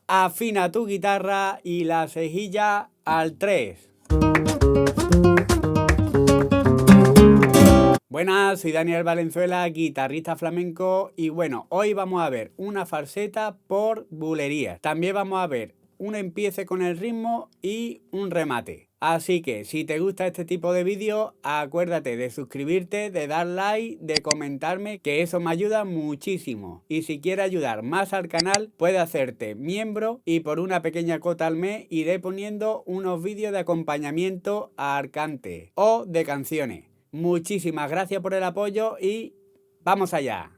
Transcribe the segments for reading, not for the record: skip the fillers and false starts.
afina tu guitarra y la cejilla al 3. Buenas, soy Daniel Valenzuela, guitarrista flamenco, y bueno, hoy vamos a ver una falseta por bulerías. También vamos a ver un empiece con el ritmo y un remate. Así que si te gusta este tipo de vídeos, acuérdate de suscribirte, de dar like, de comentarme, que eso me ayuda muchísimo. Y si quieres ayudar más al canal, puedes hacerte miembro y por una pequeña cuota al mes iré poniendo unos vídeos de acompañamiento al cante o de canciones. Muchísimas gracias por el apoyo y ¡vamos allá!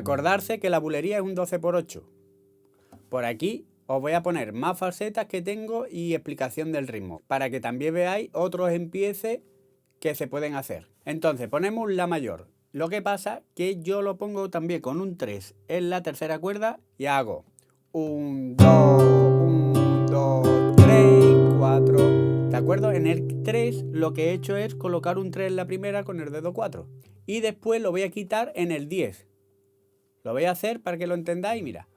Acordarse que la bulería es un 12×8. Por aquí os voy a poner más falsetas que tengo y explicación del ritmo, para que también veáis otros empieces que se pueden hacer. Entonces ponemos un La mayor. Lo que pasa que yo lo pongo también con un 3 en la tercera cuerda y hago 1, 2, 1, 2, 3, 4. ¿De acuerdo? En el 3 lo que he hecho es colocar un 3 en la primera con el dedo 4. Y después lo voy a quitar en el 10. Lo voy a hacer para que lo entendáis. Mira.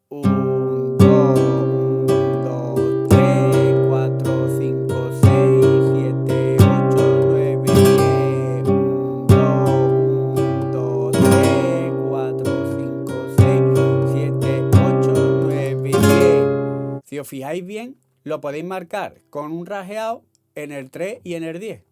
1, 2, 1, 2, 3, 4, 5, 6, 7, 8, 9, 10. 1, 2, 3, 4, 5, 6, 7, 8, 9, 10. Si os fijáis bien, lo podéis marcar con un rasgueado en el 3 y en el 10.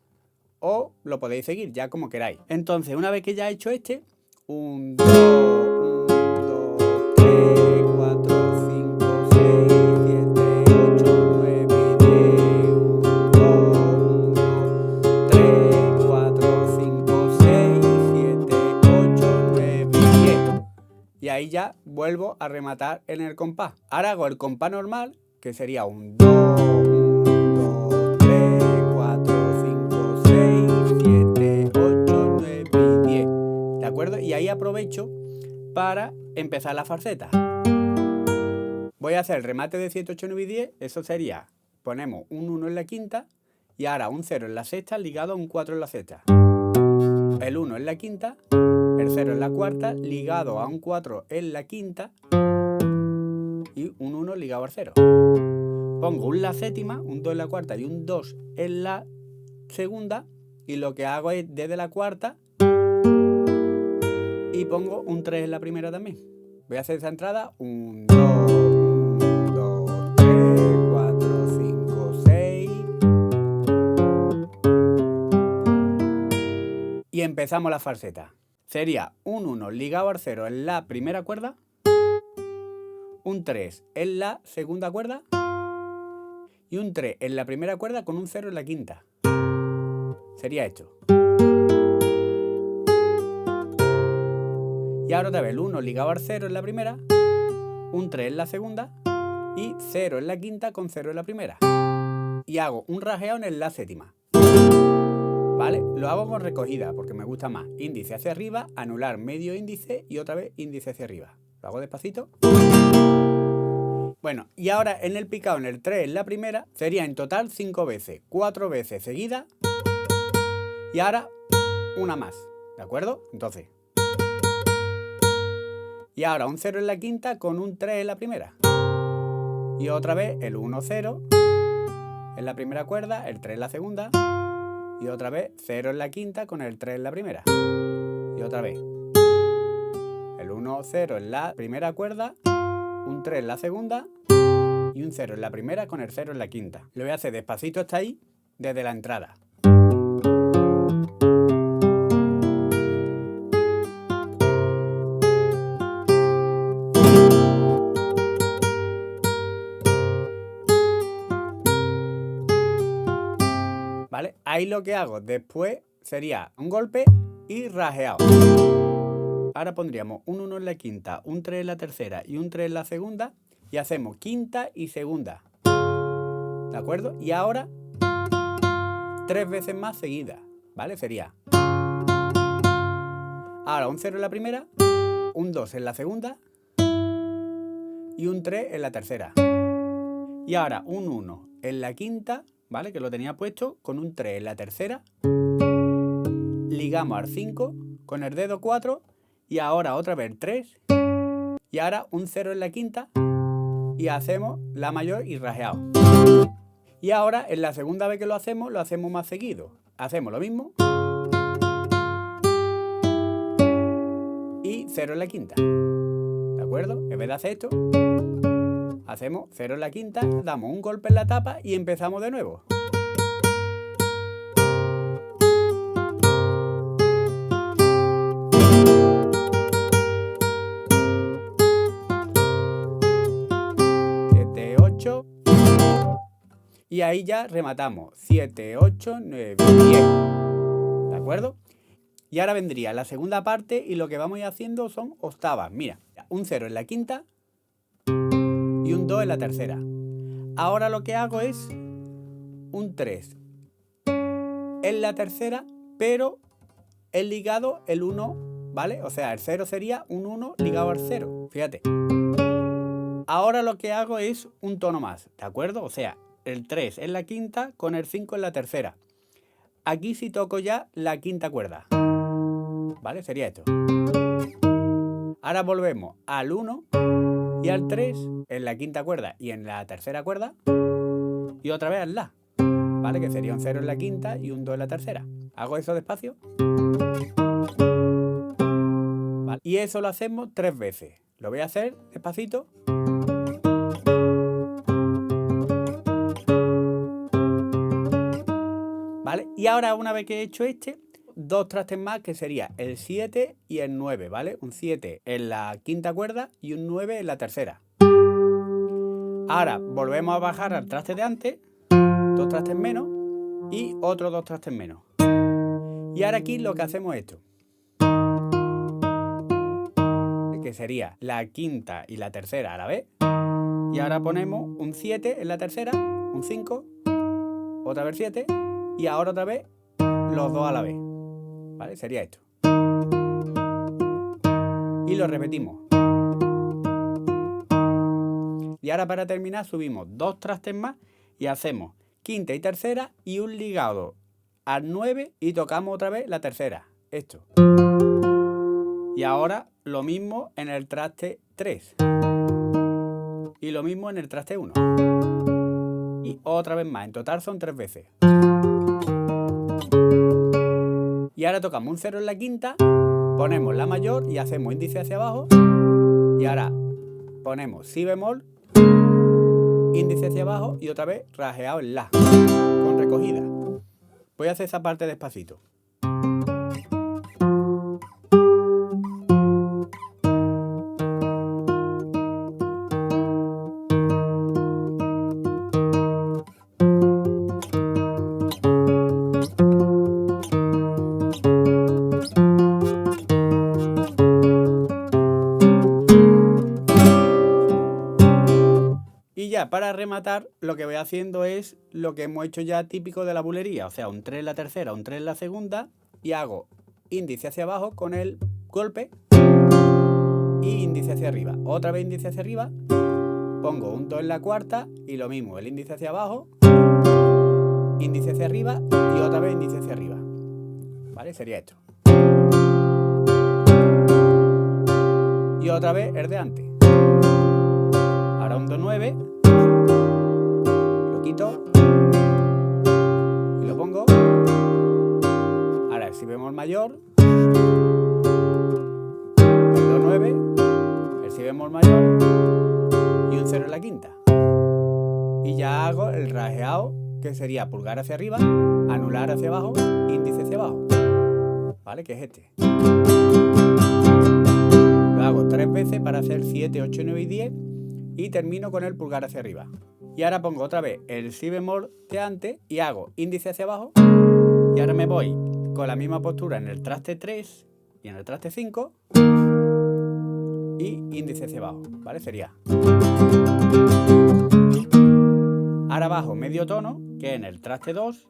O lo podéis seguir ya como queráis. Entonces, una vez que ya he hecho este, 1, 2, 1, 2, 3, 4, 5, 6, 7, 8, 9, 10. 1, 2, 1, 3, 4, 5, 6, 7, 8, 9, 10. Y ahí ya vuelvo a rematar en el compás. Ahora hago el compás normal, que sería 1, 2, 1, 2, 3, 4, 5, 6, 7, 8, 9 y 10. ¿De acuerdo? Y ahí aprovecho para empezar la falseta. Voy a hacer el remate de 7, 8, 9 y 10. Eso sería, ponemos un 1 en la quinta y ahora un 0 en la sexta ligado a un 4 en la sexta. El 1 en la quinta, el 0 en la cuarta ligado a un 4 en la quinta y un 1 ligado al 0. Pongo un La séptima, un 2 en la cuarta y un 2 en la segunda. Y lo que hago es desde la cuarta y pongo un 3 en la primera también. Voy a hacer esa entrada. 1, 2, 1, 2, 3, 4, 5, 6. Y empezamos la falseta. Sería un 1 ligado al 0 en la primera cuerda, un 3 en la segunda cuerda y un 3 en la primera cuerda con un 0 en la quinta. Sería esto. Y ahora otra vez el 1 ligado al 0 en la primera, un 3 en la segunda y 0 en la quinta con 0 en la primera. Y hago un rasgueo en el La séptima. ¿Vale? Lo hago con recogida porque me gusta más. Índice hacia arriba, anular medio índice y otra vez índice hacia arriba. Lo hago despacito. Bueno, y ahora en el picado en el 3 en la primera sería en total 5 veces, 4 veces seguidas y ahora una más, ¿de acuerdo? Entonces, y ahora un 0 en la quinta con un 3 en la primera y otra vez el 1, 0 en la primera cuerda, el 3 en la segunda y otra vez 0 en la quinta con el 3 en la primera y otra vez el 1, 0 en la primera cuerda, un 3 en la segunda y un 0 en la primera con el 0 en la quinta. Lo voy a hacer despacito hasta ahí, desde la entrada. ¿Vale? Ahí lo que hago después sería un golpe y rasgueado. Ahora pondríamos un 1 en la quinta, un 3 en la tercera y un 3 en la segunda y hacemos quinta y segunda. ¿De acuerdo? Y ahora 3 veces más seguidas, ¿vale? Sería ahora un 0 en la primera, un 2 en la segunda y un 3 en la tercera. Y ahora un 1 en la quinta, ¿vale? Que lo tenía puesto con un 3 en la tercera. Ligamos al 5 con el dedo 4 y ahora otra vez 3 y ahora un 0 en la quinta y hacemos La mayor y rasgueado. Y ahora en la segunda vez que lo hacemos más seguido. Hacemos lo mismo y 0 en la quinta. ¿De acuerdo? En vez de hacer esto, hacemos 0 en la quinta, damos un golpe en la tapa y empezamos de nuevo. Y ahí ya rematamos 7, 8, 9, 10. ¿De acuerdo? Y ahora vendría la segunda parte y lo que vamos a ir haciendo son octavas. Mira, un 0 en la quinta y un 2 en la tercera. Ahora lo que hago es un 3 en la tercera, pero es ligado el 1, ¿vale? O sea, el 0 sería un 1 ligado al 0, fíjate. Ahora lo que hago es un tono más, ¿de acuerdo? O sea, el 3 en la quinta con el 5 en la tercera. Aquí sí toco ya la quinta cuerda, ¿vale? Sería esto. Ahora volvemos al 1 y al 3 en la quinta cuerda y en la tercera cuerda. Y otra vez al La, ¿vale? Que sería un 0 en la quinta y un 2 en la tercera. Hago eso despacio. ¿Vale? Y eso lo hacemos 3 veces. Lo voy a hacer despacito. ¿Vale? Y ahora, una vez que he hecho este, 2 trastes más, que sería el 7 y el 9, ¿vale? Un 7 en la quinta cuerda y un 9 en la tercera. Ahora volvemos a bajar al traste de antes, 2 trastes menos y otros 2 trastes menos. Y ahora aquí lo que hacemos es esto, que sería la quinta y la tercera a la vez. Y ahora ponemos un 7 en la tercera, un 5, otra vez 7 y ahora otra vez los 2 a la vez, ¿vale? Sería esto. Y lo repetimos. Y ahora para terminar subimos 2 trastes más y hacemos quinta y tercera y un ligado al 9 y tocamos otra vez la tercera. Esto. Y ahora lo mismo en el traste 3. Y lo mismo en el traste 1. Y otra vez más. En total son 3 veces. Y ahora tocamos un 0 en la quinta, ponemos la mayor y hacemos índice hacia abajo. Y ahora ponemos si bemol, índice hacia abajo y otra vez rasgueado en La, con recogida. Voy a hacer esa parte despacito. Y ya para rematar, lo que voy haciendo es lo que hemos hecho ya típico de la bulería, o sea, un 3 en la tercera, un 3 en la segunda, y hago índice hacia abajo con el golpe y índice hacia arriba. Otra vez índice hacia arriba, pongo un 2 en la cuarta y lo mismo, el índice hacia abajo, índice hacia arriba y otra vez índice hacia arriba. ¿Vale? Sería esto. Y otra vez el de antes. Ahora un do 9, lo quito y lo pongo. Ahora el si bemol mayor, el do 9, el si bemol mayor y un 0 en la quinta. Y ya hago el rasgueado, que sería pulgar hacia arriba, anular hacia abajo, índice hacia abajo. ¿Vale? Que es este. Lo hago 3 veces para hacer 7, 8, 9 y 10. Y termino con el pulgar hacia arriba. Y ahora pongo otra vez el si bemol de antes y hago índice hacia abajo. Y ahora me voy con la misma postura en el traste 3 y en el traste 5. Y índice hacia abajo, ¿vale? Sería. Ahora bajo medio tono, que en el traste 2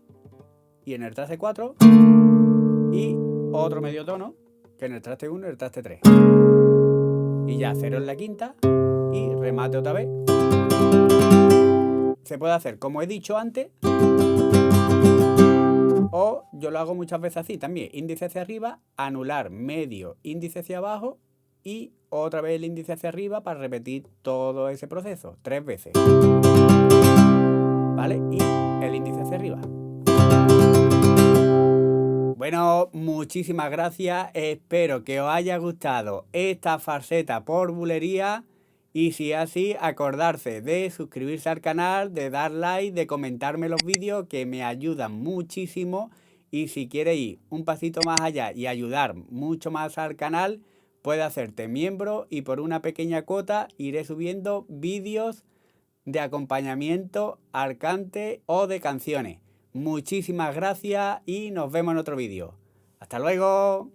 y en el traste 4. Y otro medio tono, que en el traste 1 y el traste 3. Y ya 0 en la quinta. Y remate otra vez. Se puede hacer como he dicho antes, o yo lo hago muchas veces así también, índice hacia arriba, anular medio, índice hacia abajo y otra vez el índice hacia arriba para repetir todo ese proceso 3 veces, ¿vale? Y el índice hacia arriba. Bueno, muchísimas gracias, espero que os haya gustado esta farseta por bulería. Y si es así, acordarse de suscribirse al canal, de dar like, de comentarme los vídeos que me ayudan muchísimo. Y si quieres ir un pasito más allá y ayudar mucho más al canal, puedes hacerte miembro y por una pequeña cuota iré subiendo vídeos de acompañamiento al cante o de canciones. Muchísimas gracias y nos vemos en otro vídeo. ¡Hasta luego!